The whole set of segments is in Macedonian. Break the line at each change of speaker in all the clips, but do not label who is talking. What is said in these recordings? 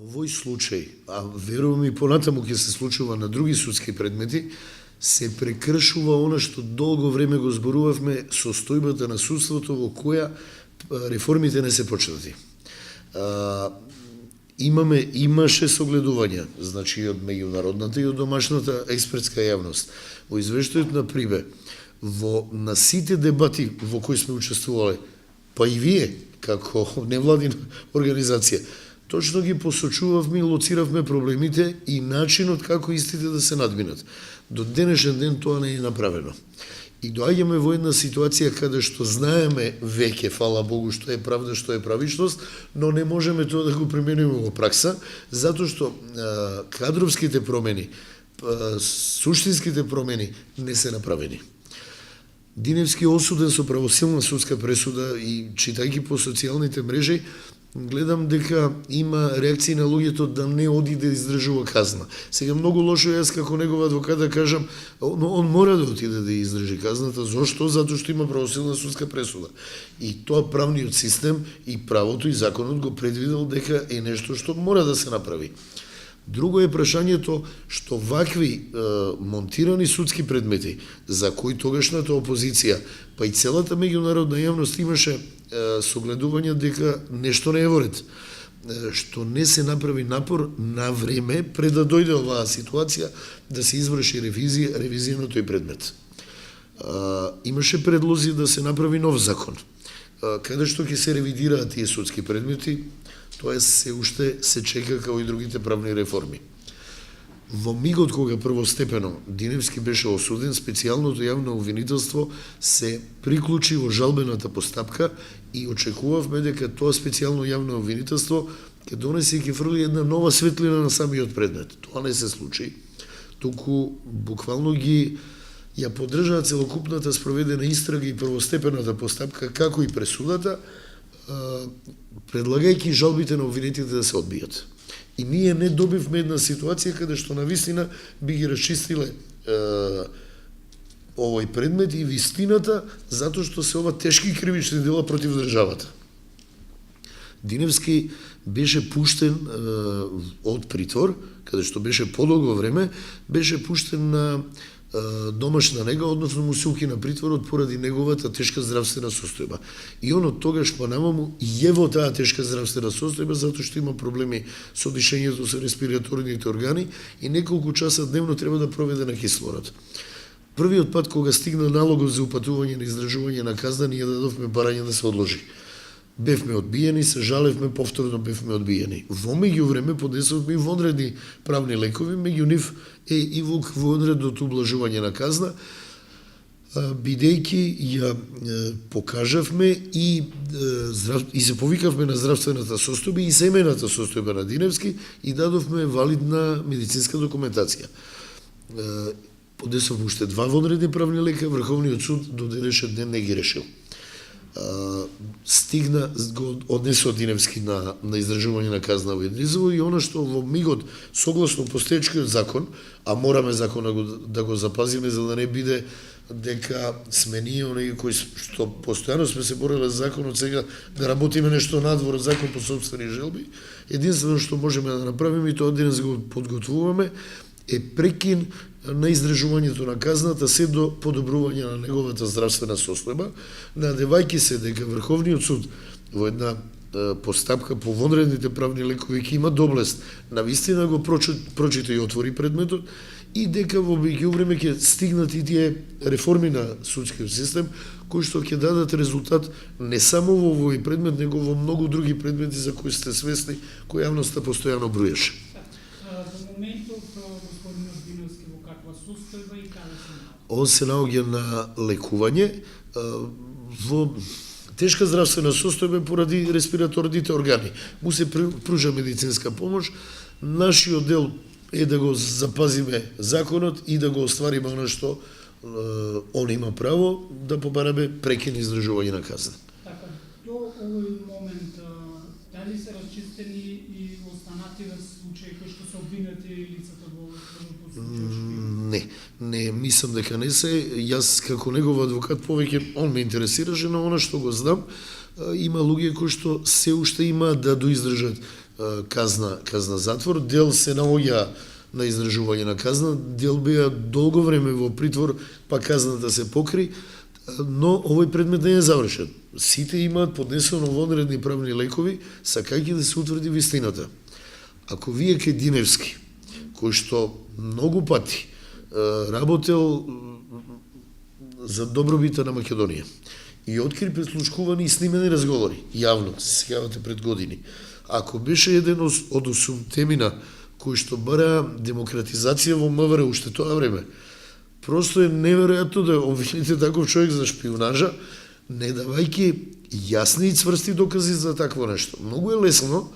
овој случај, а верувам и понатаму ќе се случува на други судски предмети, се прекршува она што долго време го зборувавме, состојбата на судството во која реформите не се почнати. Имаше согледувања, значи и од меѓународната и од домашната експертска јавност. Во извештајот на Прибе, на сите дебати во кои сме учествувале, па и вие, како невладина организација, точно ги посочувавме и лоциравме проблемите и начинот како истите да се надминат. До денешен ден тоа не е направено. И доаѓаме во една ситуација каде што знаеме веќе, фала Богу, што е правда, што е правичност, но не можеме тоа да го примениме во пракса, затоа што кадровските промени, суштинските промени не се направени. Диневски осуден со правосилна судска пресуда и читајќи по социјалните мрежи, гледам дека има реакции на луѓето да не оди да издржува казна. Сега многу лошо јас како негов адвокат да кажам, но он мора да отиде да издржи казната. Зошто? Затоа што има правосилна судска пресуда. И тоа правниот систем и правото и законот го предвидел дека е нешто што мора да се направи. Друго е прашањето што вакви монтирани судски предмети, за кои тогашната опозиција, па и целата меѓународна јавност имаше согледување дека нешто не е во ред, што не се направи напор на време пред да дојде оваа ситуација да се изврши ревизија на тој предмет. Имаше предлози да се направи нов закон, каде што ќе се ревидираат тие судски предмети, тоа се уште се чека како и другите правни реформи. Во мигот кога првостепено Диневски беше осуден, специјалното јавно обвинителство се приклучи во жалбената постапка и очекувавме дека тоа специјално јавно обвинителство ќе донесе и ќе фрли една нова светлина на самиот предмет. Тоа не се случи, туку буквално ја поддржаа целокупната спроведена истрага и првостепената постапка, како и пресудата, предлагајќи жалбите на обвинетите да се одбијат. И ние не добивме една ситуација каде што навистина би ги расчистиле овој предмет и вистината, затоа што се ова тешки кривични дела против државата. Диневски беше пуштен од притвор, каде што беше подолго време, беше пуштен на домашна нега, односно му се укина притворот поради неговата тешка здравствена состојба. И он од тогаш понамаму е во таа тешка здравствена состојба затоа што има проблеми со дишењето, со респираторните органи и неколку часа дневно треба да проведе на кислород. Првиот пат кога стигна налогот за упатување на издржување на казна, ние дадовме барање да се одложи. Бевме одбиени, се жалевме, повторно бевме одбиени. Во меѓувреме подесувавме и вонредни правни лекови, меѓу нив е и вонредното ублажување на казна, бидејќи ја покажавме и се повикавме на здравствената состојба и семејната состојба на Диневски и дадовме валидна медицинска документација. Подесувавме уште два вонредни правни лека, Врховниот суд до денешен ден не ги решил. Стигна, го однесо Диневски на издржување на казна во Еднизово и она што во мигот, согласно постоечкиот закон, а мораме законот да го запазиме за да не биде дека сме ние оние кои што постојано сме се бореле за законот, сега да работиме нешто надвор од закон по собствени желби, единствено што можеме да направиме и тоа денес го подготвуваме е прекин на издржувањето на казната се до подобрување на неговата здравствена состојба, надевајќи се дека Врховниот суд во една постапка по вонредните правни лекови ќе има доблест навистина го прочита и отвори предметот и дека во меѓувреме ќе стигнат и тие реформи на судскиот систем кои што ќе дадат резултат не само во овој предмет, него во многу други предмети за кои сте свесни, кои јавноста постојано броеше.
До моментов господинот Диневски во каква состојба и каде се наоѓа?
Он се наоѓа на лекување во тешка здравствена состојба поради респираторните органи. Му се пружа медицинска помош. Нашиот дел е да го запазиме законот и да го оствариме оно што он има право да побараме прекин издржување на казна.
Така, до овој момент дали се расчистени и останативе случаи кои што се обвинети лицата во случај?
Не, мислам дека не се. Јас како негов адвокат повеќе он ме интересираше, но она што го знам, има луѓе кои што се уште имаат да доиздржат казна затвор, дел се наоѓа на издржување на казна, дел беа долго време во притвор, па казната се покри, но овој предмет не е завршен. Сите имаат поднесено вонредни правни лекови, сакајќи да се утврди вистината. Ако вие Кединевски, кој што многу пати работел за добробита на Македонија и откри преслушкувани и снимени разговори, јавно, се сеќавате пред години, ако беше еден од 8-темина кои што бара демократизација во МВР уште тоа време, просто е неверојатно да обвините таков човек за шпионажа, не давајќи јасни и цврсти докази за такво нешто. Многу е лесно,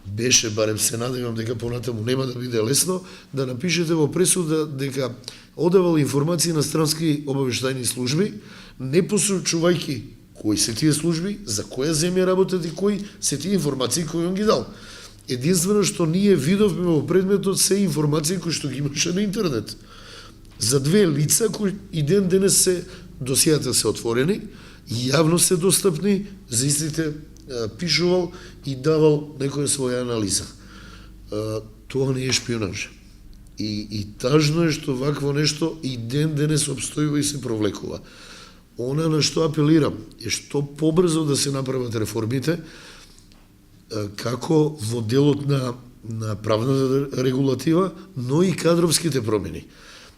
беше, барем се надевам дека понатаму нема да биде лесно, да напишете во пресуда дека одавал информации на странски обавештајни служби, не посочувајќи кои се тие служби, за која земја работат и кои се тие информации кои он ги дал. Единствено што ние видовме во предметот се информации кои што ги имаше на интернет. За две лица кои и ден денес се досијата се отворени, јавно се достапни, за истите пишувал и давал некоја своја анализа. Тоа не е шпионаж. И тажно е што вакво нешто и ден денес обстојува и се провлекува. Она на што апелирам е што побрзо да се направат реформите, како во делот на правната регулатива, но и кадровските промени.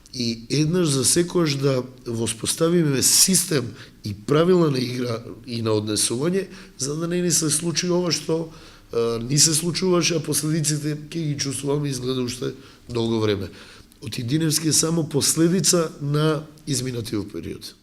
И еднаш за секојаш да воспоставиме систем и правила на игра и на однесување, за да не ни се случи ова што ни се случуваше, а последиците ќе ги чувствуваме изгледа уште долго време. Од Кединевски е само последица на изминатиот период.